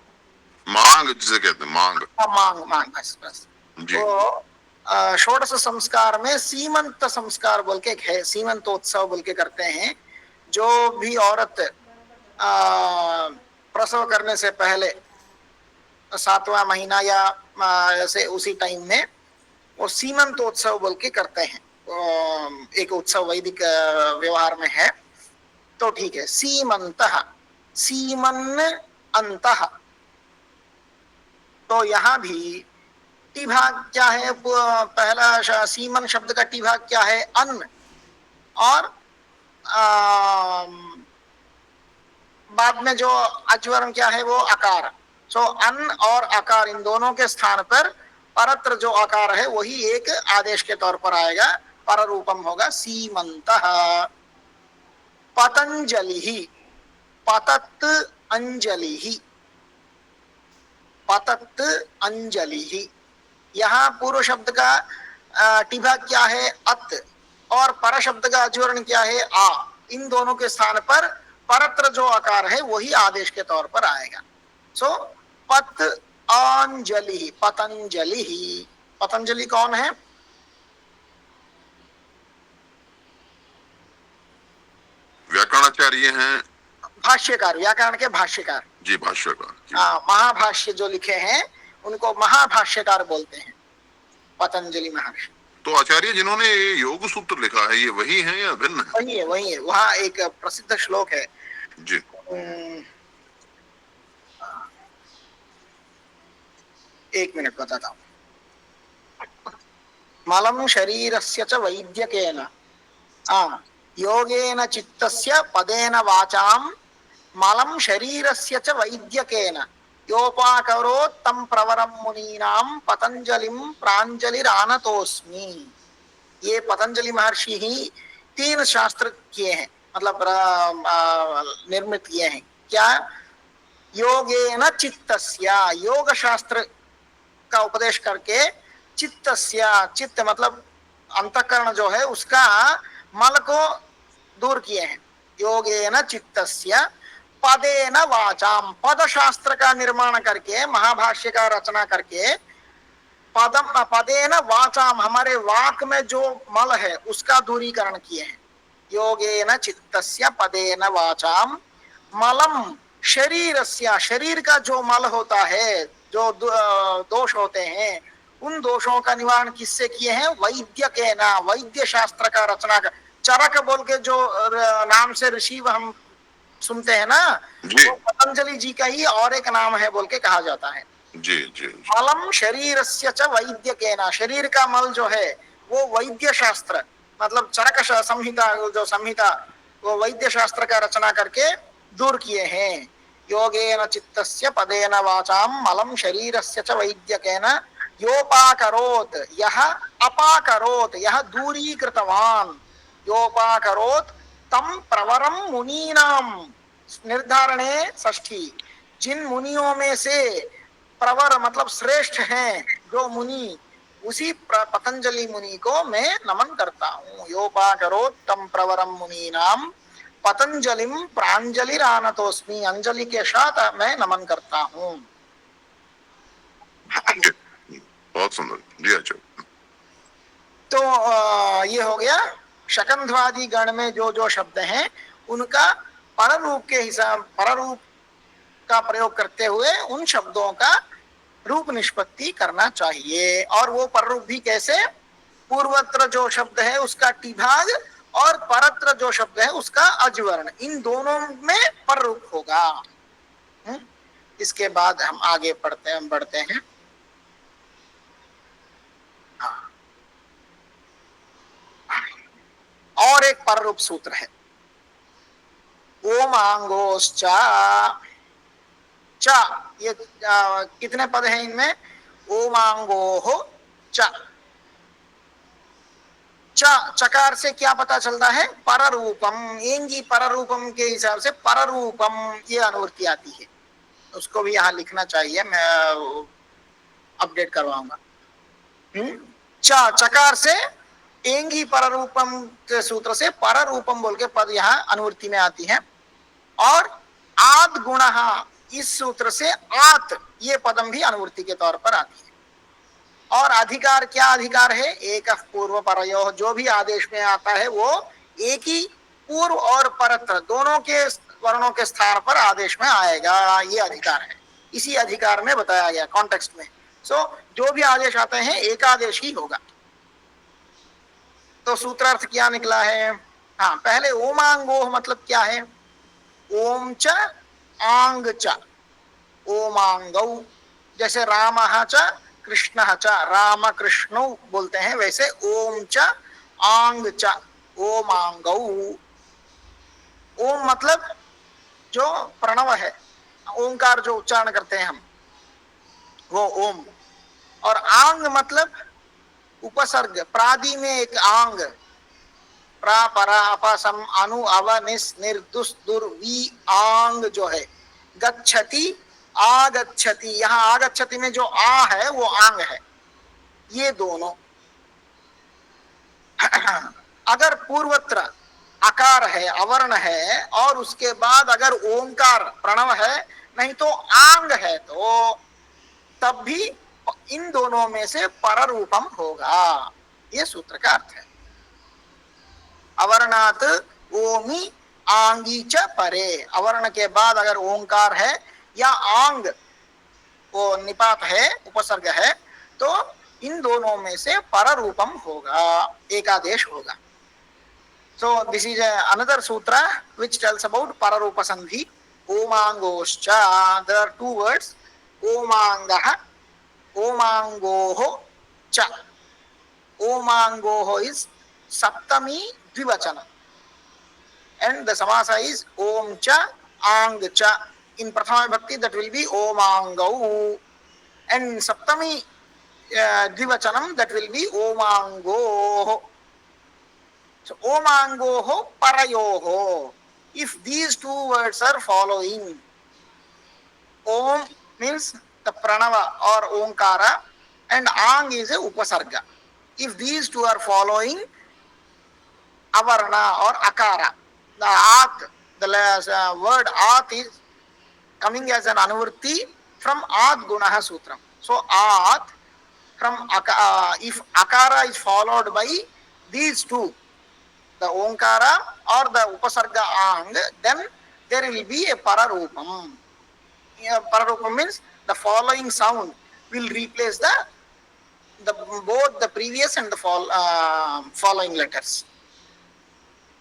मांग जिसे कहते हैं, मांग। मांग, मांग, बस बस। जी। तो षोडश संस्कार में सीमंत संस्कार बोल के एक है, सीमंतोत्सव बोल के करते हैं। जो भी औरत प्रसव करने से पहले 7वां महीना या ऐसे उसी टाइम में वो सीमंतोत्सव बोल के करते हैं। एक उत्सव वैदिक व्यवहार में है। तो ठीक है, सीमंतः, सीमन अंतः। तो यहाँ भी टी भाग क्या है? पहला सीमन शब्द का टी भाग क्या है? अन्न। और बाद में जो अजवर्ण क्या है? वो अकार। सो अन्न और अकार इन दोनों के स्थान पर परत्र जो आकार है वही एक आदेश के तौर पर आएगा, पर रूपम होगा सीमंतः। पतंजलि, पतत अंजलि, पतत अंजलि। यहाँ पूर्व शब्द का टिभा क्या है? अत। और पर शब्द का अजवर्ण क्या है? आ। इन दोनों के स्थान पर परत्र जो आकार है वही आदेश के तौर पर आएगा। सो पत अंजलि, पतंजलि। पतंजलि कौन है? व्याकरणाचार्य हैं। भाष्यकार, व्याकरण के भाष्यकार। जी, भाष्यकार। महाभाष्य जो लिखे हैं उनको महाभाष्यकार बोलते हैं, पतंजलि महर्षि। तो आचार्य जिन्होंने योग सूत्र लिखा है ये वही है या भिन्न है? वही है, वही है। वहाँ एक प्रसिद्ध श्लोक है। जी। एक मिनट बताता हूँ। मलम शरीरस्य च वैद्यकेन योगेन चित्तस्य पदेन वाचाम मलम शरीरस्य च वैद्यकेन योपाकरोत् तं प्रवरं मुनीनां पतंजलिं प्राञ्जलिरानतोस्मि। ये पतंजलि महर्षि ही 3 शास्त्र किए हैं, मतलब निर्मित किए हैं। क्या? योगेन चित्तस्य, योग शास्त्र का उपदेश करके, चित्तस्य, चित्त मतलब अंतःकरण जो है उसका मल को दूर किए हैं। योगेन चित्तस्य पदेन वाचाम, पद शास्त्र का निर्माण करके, महाभाष्य का रचना करके, पदम पदेन वाचाम, हमारे वाक में जो मल है उसका दूरीकरण किए हैं। योगेन चित्तस्य पदेन वाचाम मलम शरीरस्य, शरीर का जो मल होता है, जो दोष होते हैं, उन दोषों का निवारण किससे किए हैं? वैद्य के ना, वैद्य शास्त्र का रचना कर। चरक बोल के जो नाम से ऋषि हम सुनते हैं ना, वो पतंजलि जी का ही और एक नाम है बोल के कहा जाता है। जी जी। मलम शरीरस्य च वैद्य के ना, शरीर का मल जो है वो वैद्य शास्त्र मतलब चरक संहिता, जो संहिता वो वैद्य शास्त्र का रचना करके दूर किए हैं। योगेन चित्तस्य पदेन वाचाम मलम शरीरस्य च वैद्यकेन योपाकरोत्, यह अपाकरोत्, यह दूरीकृतवान, योपाकरोत् तम प्रवरम मुनीनाम, निर्धारणे षष्ठी, जिन मुनियों में से प्रवर मतलब श्रेष्ठ हैं जो मुनि, उसी पतंजलि मुनि को मैं नमन करता हूँ। योपाकरोत् तम प्रवरम मुनीनाम पतंजलिम प्रांजलिरानतोस्मि, अंजलि के साथ मैं नमन करता हूँ। बहुत सुंदर जी। अच्छा, तो ये हो गया शकंधवादी गण में जो जो शब्द हैं उनका पर रूप के हिसाब, पर रूप का प्रयोग करते हुए उन शब्दों का रूप निष्पत्ति करना चाहिए। और वो पर रूप भी कैसे? पूर्वत्र जो शब्द है उसका टिभाग और परत्र जो शब्द है उसका अजवर्ण, इन दोनों में पर रूप होगा। इसके बाद हम आगे बढ़ते हैं। और एक पर रूप सूत्र है, ओमांगोश्चा। चा, ये कितने पद हैं इनमें? ओमांगोह च। चकार से क्या पता चलता है? पररूपम। एंगी पररूपम के हिसाब से पररूपम ये अनुवृत्ति आती है। उसको भी यहाँ लिखना चाहिए, मैं अपडेट करवाऊंगा। चकार से एंगी पररूपम के सूत्र से पररूपम बोल के पद यहाँ अनुवृत्ति में आती है। और आद गुण, इस सूत्र से आत ये पदम भी अनुवृत्ति के तौर पर आती है। और अधिकार, क्या अधिकार है? एक पूर्व परयो, जो भी आदेश में आता है वो एक ही पूर्व और परत्र दोनों के वर्णों के स्थान पर आदेश में आएगा, ये अधिकार है। इसी अधिकार में बताया गया कॉन्टेक्स्ट में। जो भी आदेश आते हैं एकादेश ही होगा। तो सूत्रार्थ क्या निकला है? हाँ, पहले ओमांगोह मतलब क्या है? ओम च आंग च, ओमांगौ। जैसे रामः च कृष्णः च, राम कृष्णौ बोलते हैं, वैसे ओम च आंग च, ओमांगौ। ओम मतलब जो प्रणव है, ओंकार जो उच्चारण करते हैं हम, वो ओम। और आंग मतलब उपसर्ग, प्रादि में एक आंग, प्रा परा अपसम अनु अव निस निर दुस दुर वी आंग जो है। गच्छति आगच्छति, यहाँ आगच्छति में जो आ है वो आंग है। ये दोनों अगर पूर्वत्र आकार है, अवर्ण है, और उसके बाद अगर ओंकार प्रणव है, नहीं तो आंग है, तो तब भी इन दोनों में से पररूपम होगा। ये सूत्र का अर्थ है। अवर्णात ओमि आंगी च परे, अवर्ण के बाद अगर ओंकार है या आंग वो निपात है, उपसर्ग है, तो इन दोनों में से पररूपम होगा, एकादेश होगा। So this is another sutra which tells about pararupa sandhi. Omangoscha, there are two words, omangaha, omangoho cha. Omangoho is saptami dvivachana, and the samasa is om cha ang cha. In prathama bhakti that will be omangau, and saptami dvivachanam that will be omangoho. So omangoho parayoho. If these two words are following, om means the pranava or onkara, and ang is a upasarga. If these two are following avarna or akara, the at, the word at is coming as an anuvritti from ad gunaha sutram. So at from if akara is followed by these two, the onkara or the upasarga ang, then there will be a pararupam. Pararupam means the following sound will replace both the previous and the following letters.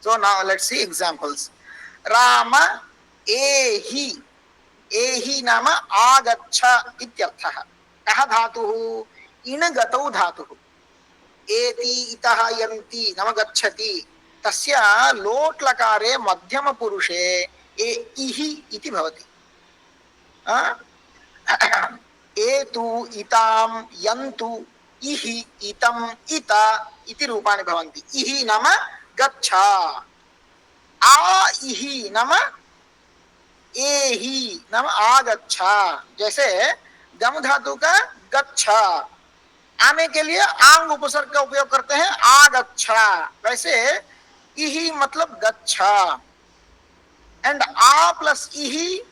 So now let's see examples. Rama ehi, ehi nama agacha ityarthaha. Kaha dhatuhu? In gatau dhatuhu. एति इतः यन्ति नाम गच्छति, तस्य लोट लकारे मध्यम पुरुषे ए इहि इति भवति। एतु इताम यन्तु इहि इतम इता इति रूपाणि भवन्ति। इहि नाम गच्छ, आ इहि नाम एहि नाम आगच्छ। जैसे गम धातु का गच्छ आने के लिए आंग उपसर्ग का उपयोग करते हैं, आगच्छा, वैसे इहि मतलब गच्छा, एंड आ प्लस इहि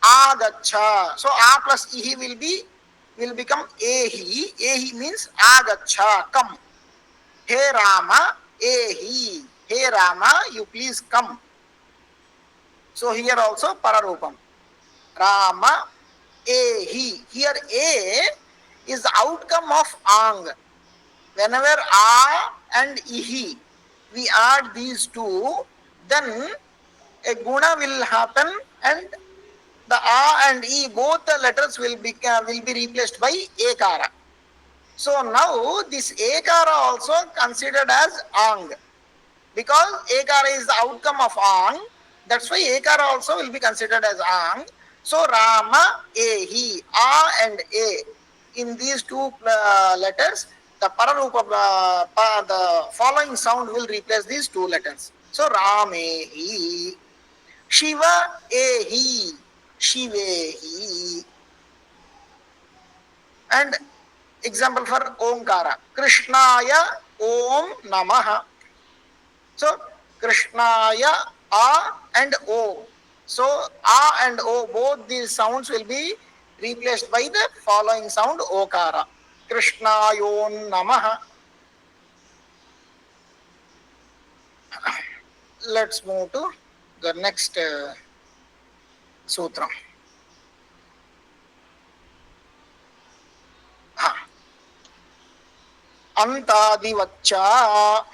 आगच्छा. So a plus ihi will become ehi. Ehi means agachha, come. Hey Rama, ehi. Hey Rama, you please come. So here also pararupam. Rama, ehi. Here a is the outcome of ang. Whenever a and ihi, we add these two, then a guna will happen, and the a and e, both the letters will be replaced by ekara. So now this ekara also considered as ang, because ekara is the outcome of ang. That's why ekara also will be considered as ang. So Rama, ehi, a and a, in these two letters the pararupa, the following sound will replace these two letters. So Ramehi, Shiva Ehi, Shivehi. And example for Omkara, Krishnaya Om Namaha. So Krishnaya A and O. So A and O, both these sounds will be replaced by the following sound Okara. Krishnayon Namaha. Let's move to the next sutra. Antadivacha.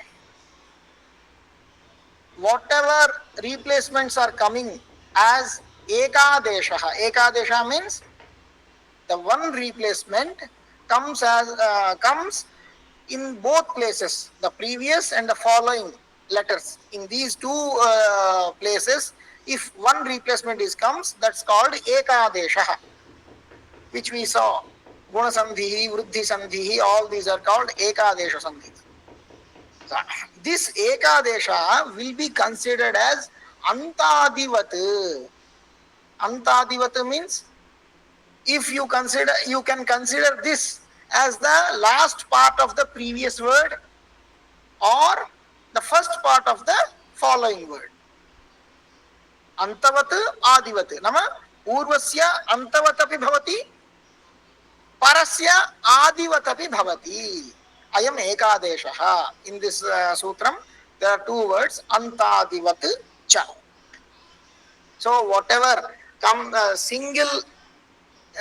Whatever replacements are coming as Ekadesha. Ekadesha means the one replacement comes in both places, the previous and the following letters. In these two places, if one replacement comes, that's called Ekadesha, which we saw. Guna Sandhi, Vruddhi Sandhi, all these are called Ekadesha Sandhis. This Ekadesha will be considered as Antadivat. Antadivat means if you consider, you can consider this as the last part of the previous word or the first part of the following word. Antavat Adivat. Nama Urvasya Antavat api bhavati, Parasya Adivat api bhavati. Ayam Ekadesha. In this sutram, there are two words, Antadivat cha. So whatever single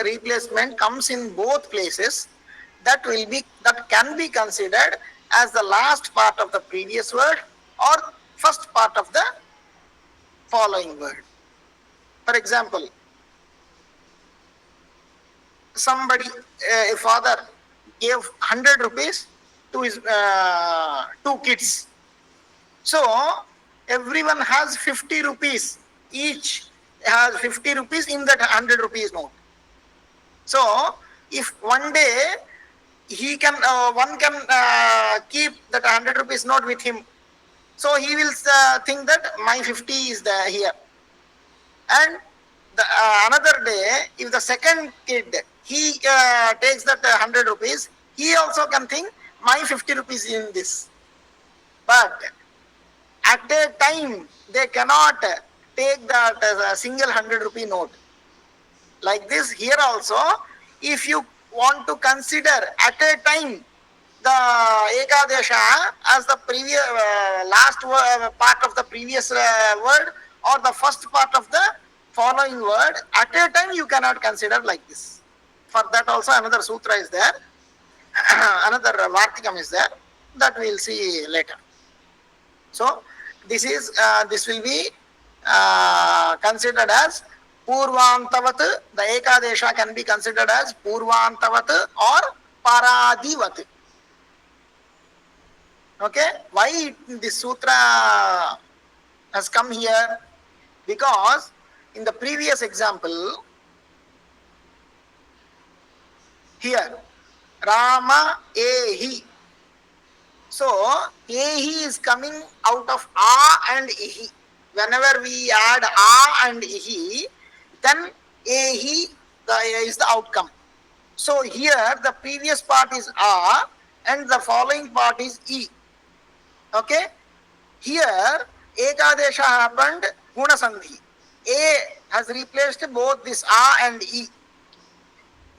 replacement comes in both places, that can be considered as the last part of the previous word or first part of the following word. For example, somebody, a father gave 100 rupees to his two kids. So everyone has 50 rupees. Each has 50 rupees in that 100 rupees note. So if one day one can keep that 100 rupees note with him, so he will think that my 50 is there here. And another day, if the second kid, he takes that 100 rupees, he also can think my 50 rupees in this. But at a time, they cannot take that single 100 rupee note. Like this, here also, if you want to consider at a time the Ekadesha as the previous last part of the previous word or the first part of the following word, at a time you cannot consider like this. For that also another sutra is there, another Vartikam is there, that we will see later. So this will be considered as Purvantavat. The Ekadesha can be considered as Purvantavat or Paradivat. Okay, why this sutra has come here? Because in the previous example, here, Rama Ehi. So, Ehi is coming out of A and Ihi. Whenever we add A and Ihi, then Ehi is the outcome. So, here the previous part is A and the following part is E. Okay? Here, Ekadesha happened, Guna Sandhi. A has replaced both this A and E.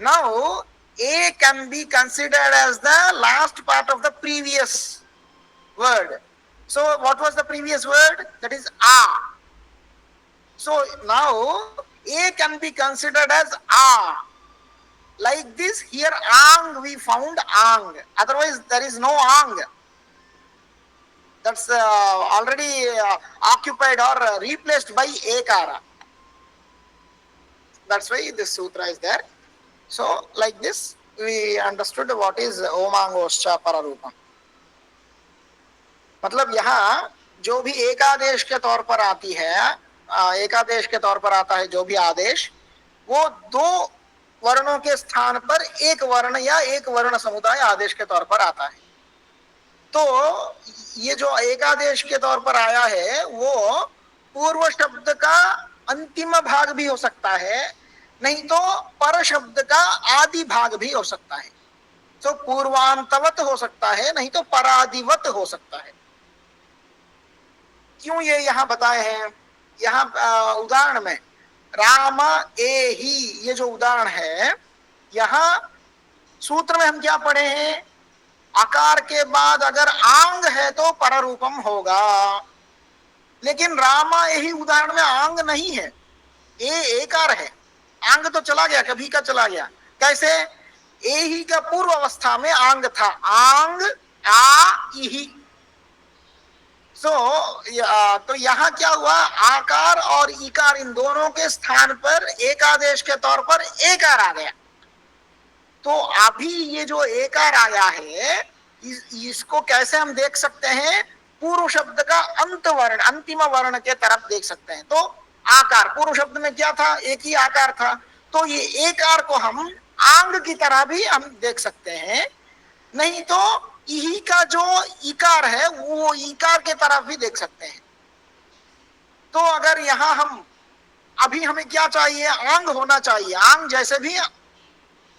Now, A can be considered as the last part of the previous word. So, what was the previous word? That is A. So, now A can be considered as A. Like this, here Ang, we found Ang. Otherwise, there is no Ang. That's already occupied or replaced by Ekara. That's why this sutra is there. So, like this, we understood what is Omangoscha Pararupam. मतलब यहाँ जो भी एकादेश के तौर पर आती है, एकादेश के तौर पर आता है जो भी आदेश, वो दो वर्णों के स्थान पर एक वर्ण या एक वर्ण समुदाय आदेश के तौर पर आता है। तो ये जो एकादेश के तौर पर आया है वो पूर्व शब्द का अंतिम भाग भी हो सकता है, नहीं तो पर शब्द का आदि भाग भी हो सकता है। तो पूर्वांतवत हो सकता है, नहीं तो परादिवत हो सकता है। क्यों ये यहाँ बताए हैं? यहाँ उदाहरण में राम ए ही, ये जो उदाहरण है, यहाँ सूत्र में हम क्या पढ़े हैं? आकार के बाद अगर आंग है तो पररूपम होगा, लेकिन रामा यही उदाहरण में आंग नहीं है, ए एकार है। आंग तो चला गया, कभी का चला गया। कैसे? ए ही का पूर्व अवस्था में आंग था, आंग आ इही। तो यहाँ क्या हुआ? आकार और इकार इन दोनों के स्थान पर एकादेश के तौर पर एकार आ गया। तो अभी ये जो एकार आया है, इसको कैसे हम देख सकते हैं? पूर्व शब्द का अंत वर्ण, अंतिम वर्ण के तरफ देख सकते हैं। तो आकार, पूर्व शब्द में क्या था? एक ही आकार था। तो ये एकार को हम आंग की तरह भी हम देख सकते हैं, नहीं तो इही का जो इकार है वो इकार के तरफ भी देख सकते हैं। तो अगर यहाँ हम अभी हमें क्या चाहिए? आंग होना चाहिए, आंग जैसे भी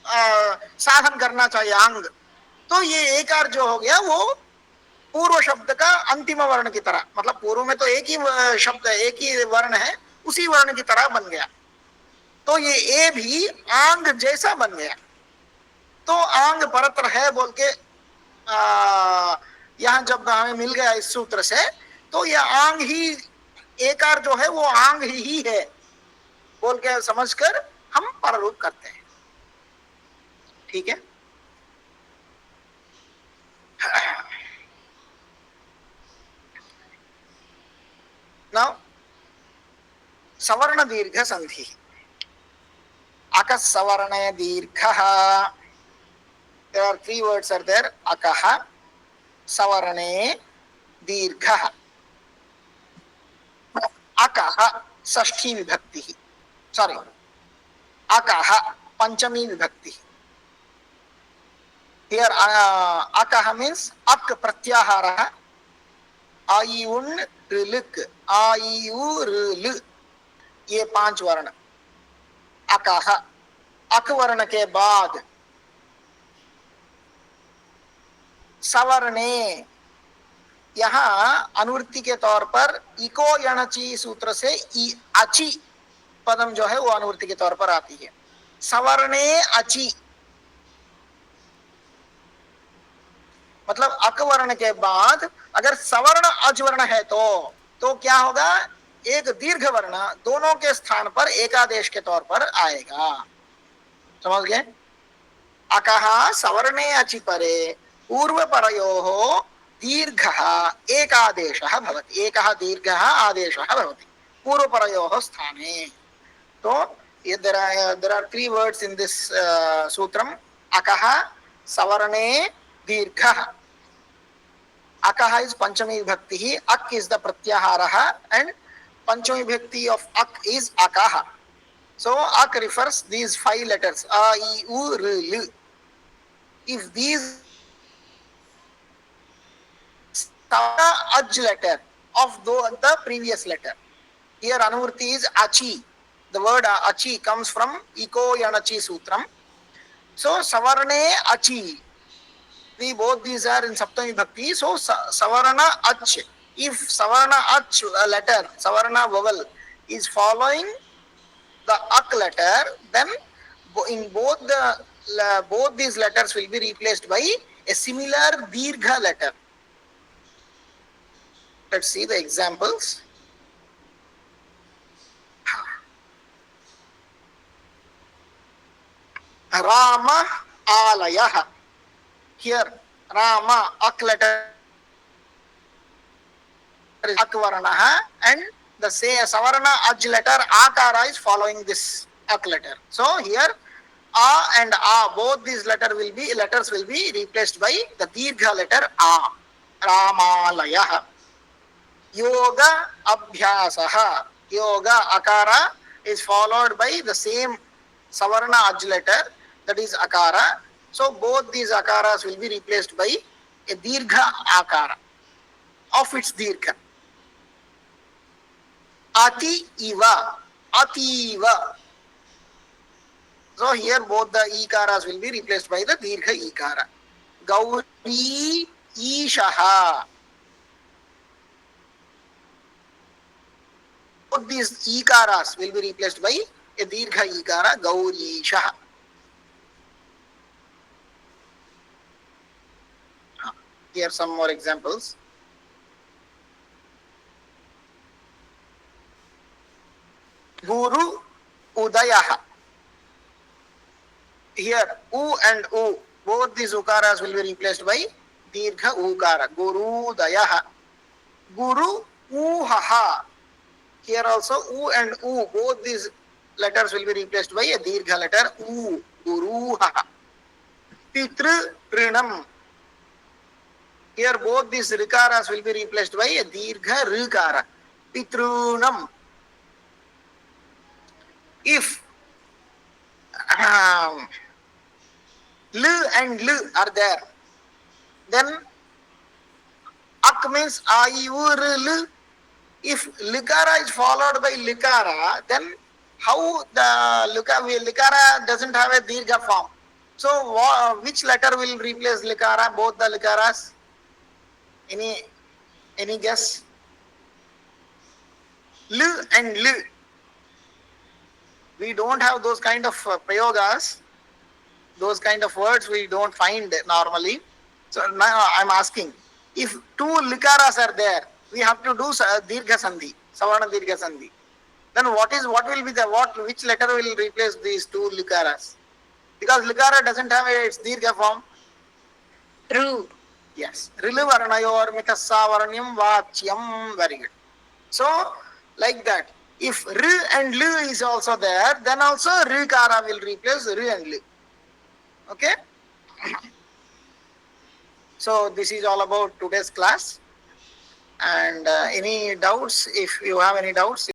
साधन करना चाहिए आंग। तो ये एकार जो हो गया वो पूर्व शब्द का अंतिम वर्ण की तरह, मतलब पूर्व में तो एक ही शब्द, एक ही वर्ण है, उसी वर्ण की तरह बन गया। तो ये ए भी आंग जैसा बन गया। तो आंग परत्र है बोल के यहाँ जब हमें मिल गया इस सूत्र से, तो यह आंग ही, एकार जो है वो आंग ही है बोल के समझकर हम पररूप करते हैं। ठीक है? नाउ सवर्ण दीर्घ संधि। अकः सवर्णे दीर्घः। There are three words are there. अकः सवर्णे दीर्घः। अकः षष्ठी विभक्ति, सॉरी अकः पंचमी विभक्ति। Here अकः means अक प्रत्याहारः, आई उन ऋलुक, आई उ ऋल, ये 5 वर्ण। अकः, अक वर्ण के बाद सवर्णे, यहाँ अनुवृत्ति के तौर पर इको यणची सूत्र से अची पदम जो है वो अनुवृत्ति के तौर पर आती है। सवर्णे अची मतलब अक वर्ण के बाद अगर सवर्ण अजवर्ण है तो क्या होगा? एक दीर्घ वर्ण दोनों के स्थान पर एकादेश के तौर पर आएगा। समझ गए? अकः सवर्णे अचि परे पूर्व परयोः दीर्घः एकादेशः भवति। एकः दीर्घः आदेशः भवति पूर्व परयोः स्थाने। तो there are 3 words in this sutram. अकः सवर्णे दीर्घः। Akah is Panchami Vibhakti, Ak is the Pratyaharaha, and Panchami Vibhakti of Ak is Akaha. So Ak refers these 5 letters, A, I, U, R, L. If these Aj letter of the previous letter, here Anuvritti is Achi. The word Achi comes from Iko Yanachi Sutram. So Savarne Achi. Both these are in Saptami Bhakti. So Savarna Ach. If Savarna Ach letter, Savarna vowel is following the Ak letter, then in both these letters will be replaced by a similar Dirgha letter. Let's see the examples. Rama Alayah. Here Rama Ak letter is Ak Varanaha, and the say Savarna Aj letter Akara is following this Ak letter. So here A and A, both these letters will be replaced by the Dirgha letter A. Ramalayah. Yoga Abhyasaha. Yoga Akara is followed by the same Savarna Aj letter, that is akara. So both these akaras will be replaced by a dirgha akara of its dirgha. Ati iva, ativa. So here both the ikaras will be replaced by the dirgha ikara. Gauri ishaha. Both these ikaras will be replaced by a dirgha ikara, Gaurishaha. Here some more examples. Guru Udayaha. Here U and U, both these ukaras will be replaced by dirgha ukara. Guru Udayaha. Guru Uhaha. Here also U and U, both these letters will be replaced by a dirgha letter U. Guruha. Pitru Trinam. Here both these rikaras will be replaced by a dirgha rikara. Pitrunam. If L and L are there, then Ak means Ayur. If likara is followed by likara, then how the likara doesn't have a dirgha form. So which letter will replace likara? Both the likaras? Any guess? L and L. We don't have those kind of prayogas. Those kind of words we don't find normally. So now I'm asking, if two likaras are there, we have to do dirgha sandhi, savarna dirgha sandhi. Then what will be which letter will replace these two likaras? Because likara doesn't have its dirgha form. Ru. Yes. Rilu varanayor mitassa varanyam vachyam. Very good. So like that, if R and L is also there, then also rikara will replace R and L. Okay. So this is all about today's class. And any doubts? If you have any doubts,